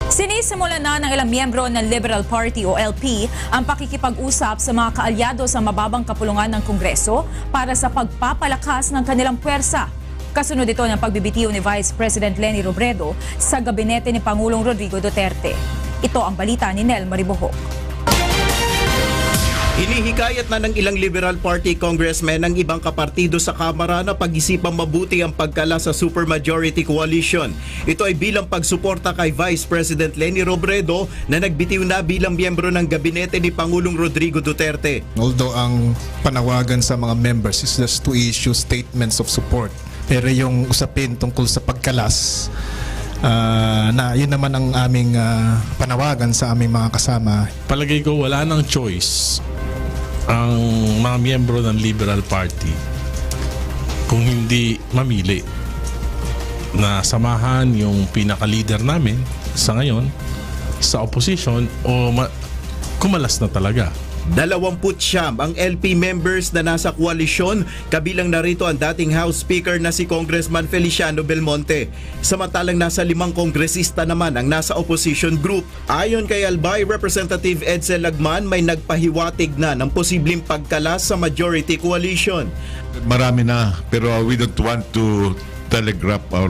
Sinisimulan na ng ilang miyembro ng Liberal Party o LP ang pakikipag-usap sa mga kaalyado sa mababang kapulungan ng Kongreso para sa pagpapalakas ng kanilang puwersa. Kasunod ito ng pagbibitiw ni Vice President Leni Robredo sa gabinete ni Pangulong Rodrigo Duterte. Ito ang balita ni Nel Maribohok. Hinihikayat na ng ilang Liberal Party congressmen ng ibang kapartido sa Kamara na pag-isipang mabuti ang pagkala sa supermajority coalition. Ito ay bilang pagsuporta kay Vice President Leni Robredo na nagbitiw na bilang miyembro ng gabinete ni Pangulong Rodrigo Duterte. Although ang panawagan sa mga members is just to issue statements of support, pero yung usapin tungkol sa pagkalas, na yun naman ang aming panawagan sa aming mga kasama. Palagay ko wala nang choice ang mga miyembro ng Liberal Party kung hindi mamili na samahan yung pinaka-leader namin sa ngayon sa opposition o kumalas na talaga. 29 ang LP members na nasa koalisyon, kabilang narito ang dating House Speaker na si Congressman Feliciano Belmonte. Samantalang nasa 5 kongresista naman ang nasa opposition group. Ayon kay Albay Representative Edsel Lagman, may nagpahiwatig na ng posibleng pagkalas sa majority coalition. Marami na, pero we don't want to telegraph our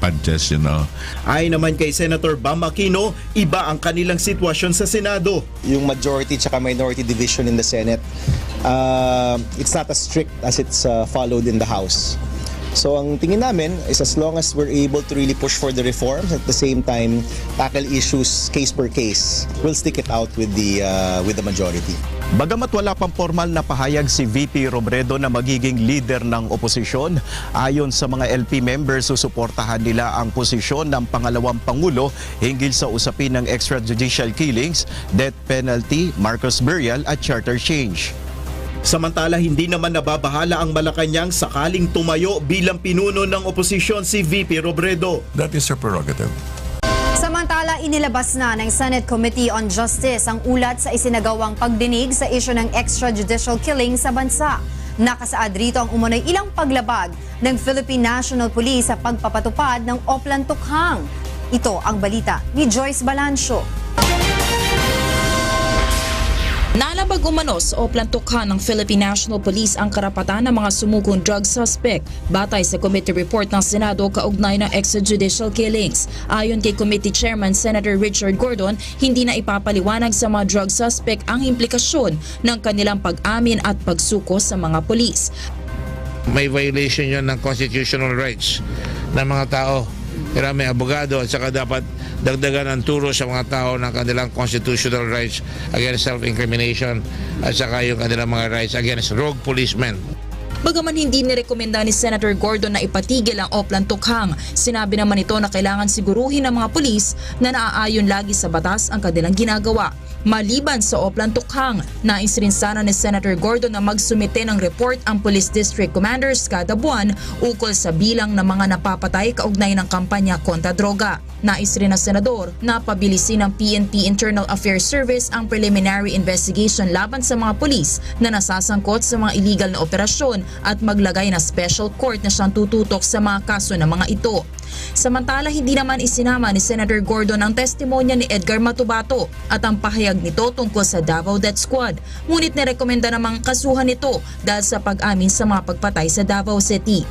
punches, you know. Ay naman kay Senator Bam Aquino, iba ang kanilang sitwasyon sa Senado. Yung majority tsaka minority division in the Senate, it's not as strict as it's followed in the House. So ang tingin namin is as long as we're able to really push for the reforms, at the same time tackle issues case per case, we'll stick it out with the majority. Bagamat wala pang formal na pahayag si VP Robredo na magiging leader ng oposisyon, ayon sa mga LP members, susuportahan nila ang posisyon ng pangalawang Pangulo hinggil sa usapin ng extrajudicial killings, death penalty, Marcos burial at charter change. Samantala, hindi naman nababahala ang Malacanang sakaling tumayo bilang pinuno ng oposisyon si VP Robredo. That is her prerogative. Samantala, inilabas na ng Senate Committee on Justice ang ulat sa isinagawang pagdinig sa isyu ng extrajudicial killing sa bansa. Nakasaad rito ang umunoy ilang paglabag ng Philippine National Police sa pagpapatupad ng Oplan Tukhang. Ito ang balita ni Joyce Balancio. Nalabag umano sa Oplan Tukhang ng Philippine National Police ang karapatan ng mga sumugong drug suspect batay sa committee report ng Senado kaugnay ng extrajudicial killings. Ayon kay Committee Chairman Senator Richard Gordon, hindi na ipapaliwanag sa mga drug suspect ang implikasyon ng kanilang pag-amin at pagsuko sa mga pulis. May violation yun ng constitutional rights ng mga tao. Kaya may abogado at saka dapat dagdagan ang turo sa mga tao ng kanilang constitutional rights against self-incrimination at saka yung kanilang mga rights against rogue policemen. Bagaman hindi nirekomenda ni Senator Gordon na ipatigil ang Oplan Tukhang, sinabi naman ito na kailangan siguruhin ng mga pulis na naaayon lagi sa batas ang kanilang ginagawa. Maliban sa Oplan Tukhang, nais rin sana ni Senator Gordon na magsumite ng report ang Police District Commanders kada buwan ukol sa bilang ng mga napapatay kaugnay ng kampanya kontra droga. Nais rin ng Senador na pabilisin ng PNP Internal Affairs Service ang preliminary investigation laban sa mga pulis na nasasangkot sa mga illegal na operasyon at maglagay na special court na siyang tututok sa mga kaso ng mga ito. Samantala, hindi naman isinama ni Senator Gordon ang testimonya ni Edgar Matubato at ang pahayag nito tungkol sa Davao Death Squad. Ngunit nirekomenda namang kasuhan ito dahil sa pag-amin sa mga pagpatay sa Davao City.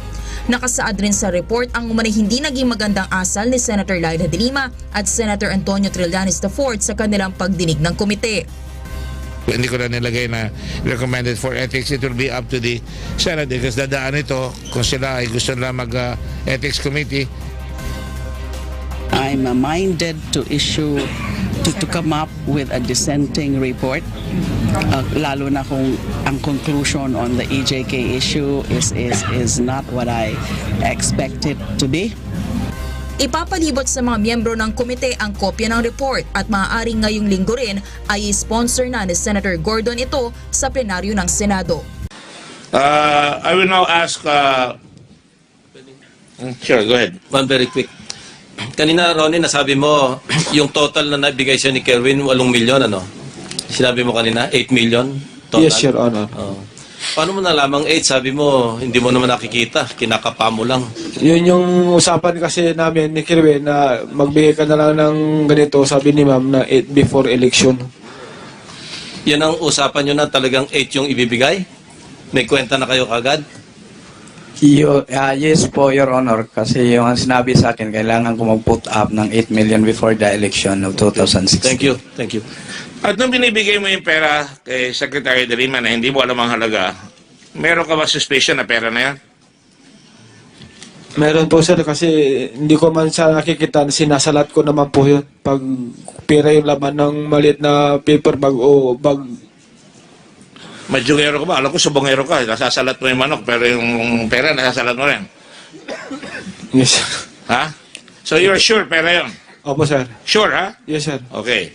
Nakasaad rin sa report ang umanay hindi naging magandang asal ni Senator Laila de Lima at Senator Antonio Trillanes IV sa kanilang pagdinig ng komite. Hindi ko na nilagay na recommended for ethics. It will be up to the Senate because dadaan ito kung sila ay gusto nila mag-ethics committee. I'm minded to come up with a dissenting report, lalo na kung ang conclusion on the EJK issue is not what I expected to be. Ipapalibot sa mga miyembro ng komite ang kopya ng report at maaaring ngayong linggo rin ay sponsor na ni Senator Gordon ito sa plenaryo ng Senado. I will now ask... Sure, go ahead. One very quick. Kanina, Ronnie, nasabi mo yung total na nabigay siya ni Kerwin, 8 milyon, ano? Sinabi mo kanina, 8 million total? Yes, Your Honor. Paano mo nalamang 8? Sabi mo, hindi mo naman nakikita. Kinakapa mo lang. Yun yung usapan kasi namin ni Kirwin na magbigay ka na lang ng ganito, sabi ni ma'am, na 8 before election. Yan ang usapan nyo na talagang 8 yung ibibigay? May kwenta na kayo kagad? Yes po, Your Honor. Kasi yung sinabi sa akin, kailangan ko mag-put up ng 8 million before the election of 2016. Thank you. Thank you. At nung binibigay mo yung pera kay Secretary De Lima na hindi mo alam ang halaga, meron ka ba suspicion na pera na yan? Meron po sir kasi hindi ko man siya nakikita, sinasalat ko naman po yun. Pag pera yung laman ng maliit na paper bag o bag. Madyongero ka ba? Alam ko subongero ka. Nasasalat mo yung manok pero yung pera nasasalat mo rin. Yes sir. Ha? So you're sure pera yun? Opo sir. Sure ha? Yes sir. Okay.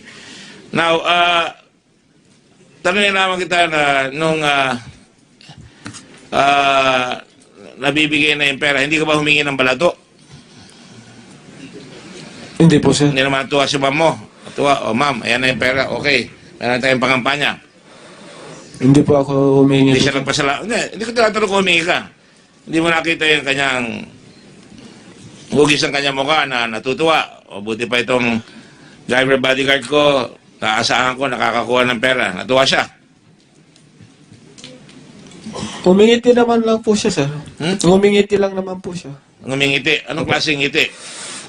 Now, tanongin naman kita na nung nabibigay na yung pera, hindi ka ba humingi ng balato? Hindi po sir. Hindi naman tuwa si ma'am mo. Tuwa, oh ma'am, ayan na yung pera. Okay, meron tayong pangampanya. Hindi po ako humingi. Hindi siya nagpasala. Hindi ko tinatanong kung humingi ka. Hindi mo nakita yung kanyang hugis ng kanyang mukha na natutuwa. O buti pa itong driver bodyguard ko, naasahan ko, nakakakuha ng pera. Natuwa siya. Humingiti naman lang po siya sir. Humingiti lang naman po siya. Ngumingiti. Anong klaseng ngiti?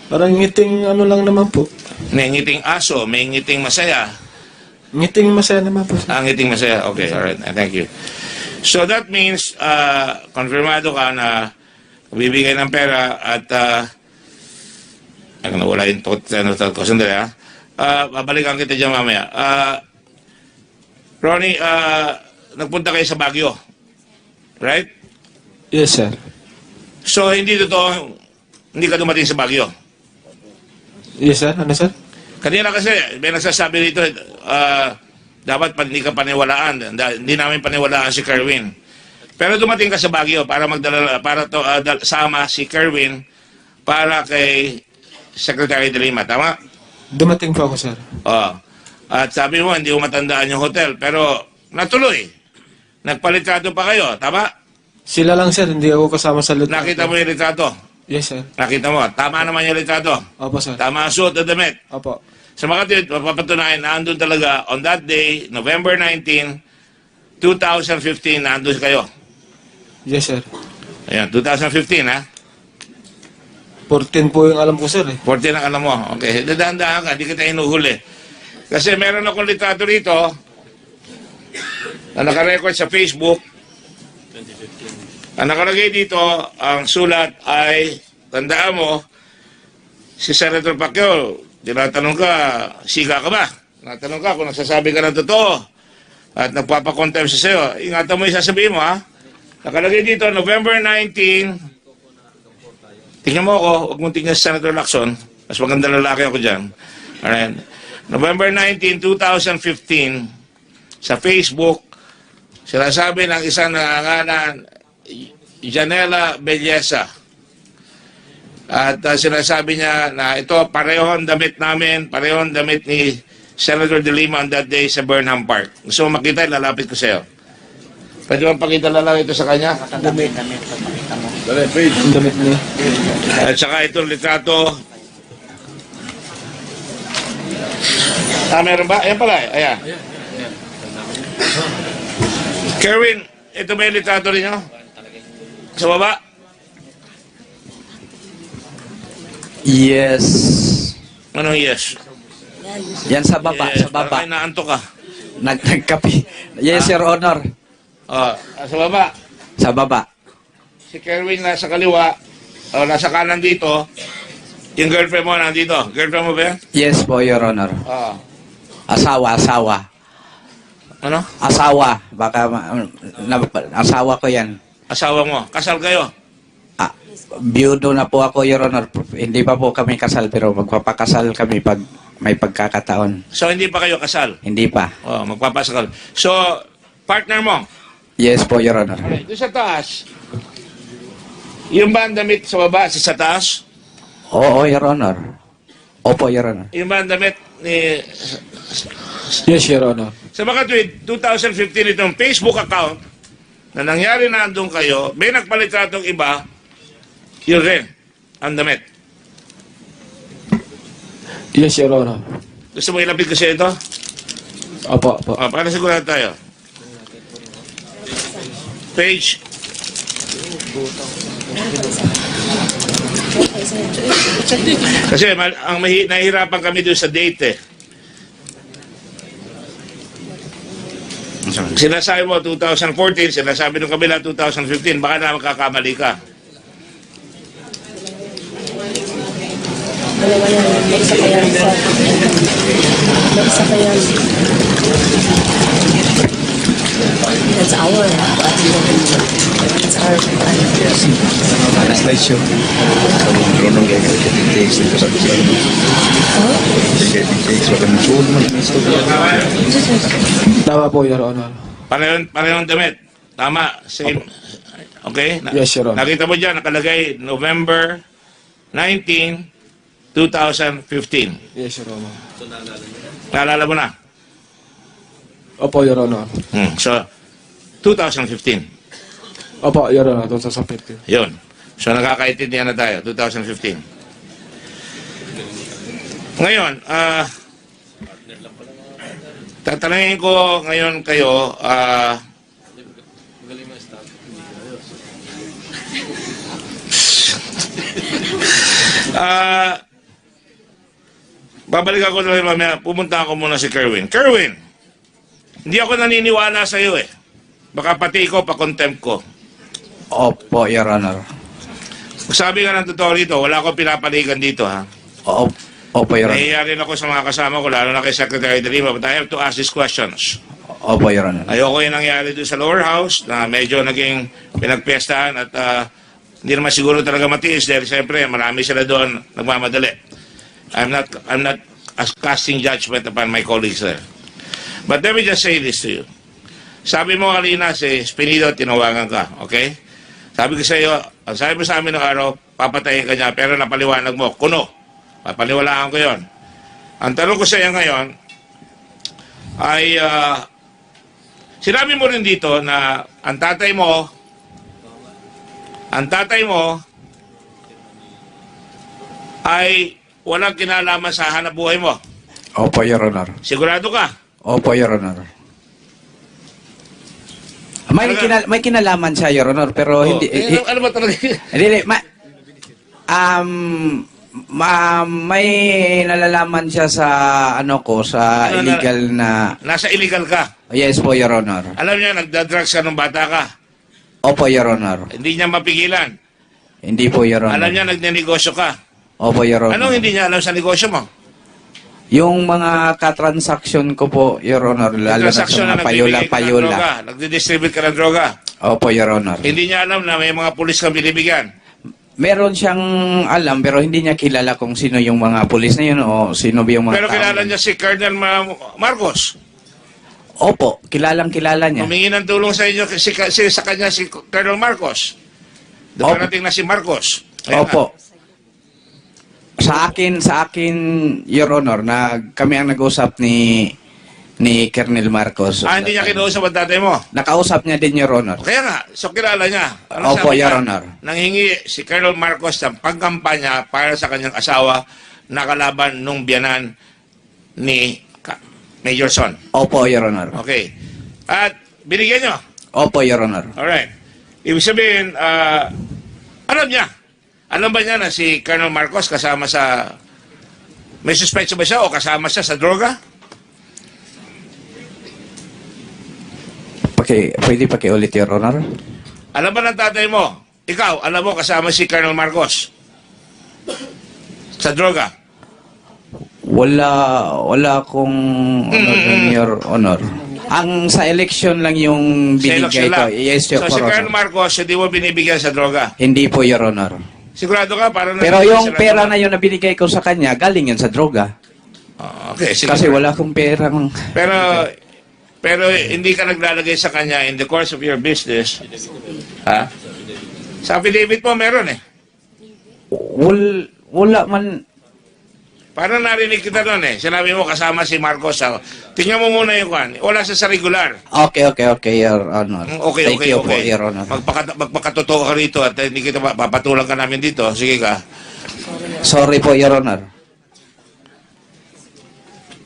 Parang ngiting ano lang naman po. May ngiting aso, may ngiting masaya. Ngiting masaya naman po sir. Ngiting masaya. Okay, alright. Thank you. So that means, konfirmado ka na bibigay ng pera at nawala yung ko. Sandali ha. Babalikan kita dyan mamaya. Ronnie, nagpunta kayo sa Baguio. Right? Yes sir. So hindi totoo, hindi ka dumating sa Baguio. Yes sir. Ano sir? Kanina kasi, may nagsasabi rito, dapat hindi ka paniwalaan. Hindi namin paniwalaan si Kerwin. Pero dumating ka sa Baguio para sama si Kerwin para kay Secretary De Lima. Tama? Dumating po ako sir. At sabi mo, hindi mo matandaan yung hotel. Pero natuloy. Nagpalitrato pa kayo. Tama? Sila lang sir, hindi ako kasama sa litrato. Nakita mo yung litrato? Yes sir. Nakita mo. Tama naman yung litrato? Opo sir. Tama ang suot at damit? Opo. Sa mga kapatid, mapapatunayan na andun talaga on that day, November 19, 2015, na andun kayo. Yes sir. Ayan, 2015 ha? 14 po yung alam ko sir eh. 14 ang alam mo. Okay, dadaan-daan ka, di kita hinuhuli. Kasi meron akong litrato rito na nakarecord sa Facebook. Ang nakalagay dito, ang sulat ay, tandaan mo, si Senator Pacquiao, tinatanong ka, siga ka ba? Tinatanong ka kung nagsasabi ka ng totoo at nagpapakontem sa sayo. Ingatan mo yung sasabihin mo ha. Nakalagay dito, November 19, tingnan mo ako, huwag mong tingnan si Senator Lacson, mas maganda lalaki ako dyan. Alright. November 19, 2015, sa Facebook, sinasabi ng isang nangangalan, Janela Belleza. At sinasabi niya na ito, parehong damit namin, parehong damit ni Senator De Lima on that day sa Burnham Park. Gusto mo makita, lalapit ko sa'yo. Pwede mo pakita na lang ito sa kanya? Damit niya. At saka itong litrato. Meron ba? Ayan pala. Ayan. Kerwin, ito ba yung litrato rin nyo? Sa baba? Yes. Anong yes? Yan sa baba, Yes, sa baba. parang naantok ka. Nagkapi. Yes, Your Honor. Sa baba. Sa baba. Si Kerwin nasa kaliwa, nasa kanan dito. Yung girlfriend mo nandito. Girlfriend mo ba yan? Yes po, Your Honor. Asawa. Ano? Asawa. Baka, asawa ko yan. Asawa mo. Kasal kayo? Biyudo na po ako, Your Honor. Hindi pa po kami kasal, pero magpapakasal kami pag may pagkakataon. So, hindi pa kayo kasal? Hindi pa. Magpapasakal. So, partner mo? Yes po, Your Honor. Okay, doon sa taas. Yung ba ang damit sa baba, sa taas? Oo, Your Honor. Opo, Your Honor. Yung ba ang damit ni... Yes, Your Honor. Sa mga tweet, 2015 itong Facebook account na nangyari na andun kayo, may nagpalitratong iba, yun rin, ang damit. Yes, Your Honor. Gusto mo ilapit kasi ito? Opo, opo. Para sigurado tayo. Page. Kasi nahihirapan kami doon sa date eh. Sinasabi mo 2014, sinasabi nung kabila 2015, baka na magkakamali ka. That's our. That's our. Slideshow. Marunong gaya getting takes dito sa gusto. Getting takes wag ang show mo ni Tama po, Your Honor. Parehong damit. Tama. Same. Okay? Yes, Your Honor. Nakita mo dyan, nakalagay November 19, 2015. Yes, Your Honor. Naalala mo na? Opo, Your Honor. So, 2015. Opo, Your Honor. 2015. Yun. So, nakakaintindihan na tayo. 2015. Ngayon, tatanungin ko ngayon kayo, babalik ako na mamaya, pumunta ako muna si Kerwin. Kerwin, hindi ako naniniwala sa iyo eh. Baka pati ko, pa-contempt ko. Opo, Your Honor. Sabi nga ng totoo rito, wala akong pinapaligan dito ha. Opo, Your Honor. Nahiya rin ako sa mga kasama ko, lalo na kay Secretary De Lima, but I have to ask these questions. Opo, Your Honor. Ayoko yung nangyari doon sa lower house na medyo naging pinagpiestahan at hindi naman siguro talaga matiis dahil siyempre marami sila doon nagmamadali. I'm not casting judgment upon my colleagues there. But let me just say this to you. Sabi mo kanina si Spinido, tinawagan ka, okay? Sabi ko sa iyo, ang sabi mo sa amin ng araw, papatayin ka niya, pero napaliwanag mo, kuno. Papaliwalaan ko yon. Ang tanong ko sa iyo ngayon ay, sinabi mo rin dito na ang tatay mo ay walang kinalaman sa hanap buhay mo. Opo, Your Honor. Sigurado ka? Opo, Your Honor. May kinalaman siya, Your Honor, pero hindi... ano ba talaga? Hindi, may nalalaman siya sa sa illegal na... Nasa illegal ka? Yes po, Your Honor. Alam niya, nagda-drugs ka nung bata ka? Opo, Your Honor. Hindi niya mapigilan? Hindi po, Your Honor. Alam niya, nagnenegosyo ka? Opo, Your Honor. Anong hindi niya alam sa negosyo mo? Yung mga katransaksyon ko po, Your Honor, lalo na sa mga payola. Nagdi-distribute ka ng droga? Opo, Your Honor. Hindi niya alam na may mga pulis kang binibigyan? Meron siyang alam, pero hindi niya kilala kung sino yung mga pulis na yun o sino yung mga Pero kilala niya si Colonel Marcos? Opo, kilala niya. Humingi ng tulong sa inyo sa kanya si Colonel Marcos? Darating na si Marcos? Ayan Opo. Na. Sa akin, Your Honor, kami ang nag-usap ni Colonel Marcos. Hindi niya kinausap ang tatay mo? Nakausap niya din, Your Honor. Kaya nga, so kilala niya. Opo, Your Honor. Nanghingi si Colonel Marcos ng pagkampanya para sa kanyang asawa na kalaban nung biyanan ni Major Son. Opo, Your Honor. Okay. At binigyan niyo? Opo, Your Honor. Alright. Ibig sabihin, alam niya. Alam ba niya na si Colonel Marcos kasama sa... May suspetso ba siya o kasama siya sa droga? Pwede pakiulit, Your Honor? Alam ba ng tatay mo? Ikaw, alam mo kasama si Colonel Marcos? Sa droga? Wala akong Your Honor. Ang sa election lang yung binigay ko. Yes, Your So si Honor. Colonel Marcos, hindi mo binibigyan sa droga? Hindi po, Your Honor. Sigurado ka? Pero yung pera na yun na binigay ko sa kanya, galing yun sa droga. Okay, kasi wala akong perang... Pero hindi ka naglalagay sa kanya in the course of your business. Ha? Sa affidavit mo, meron eh. Wala man... Parang narinig kita nun eh. Sinabi mo kasama si Marcos. Tingnan mo muna yung kwan. Wala siya sa regular. Okay, Your Honor. Okay, Thank okay, you okay. po, Your Honor. Magpakatotoo ka rito at hindi kita papatulang ka namin dito. Sige ka. Sorry po, Your Honor.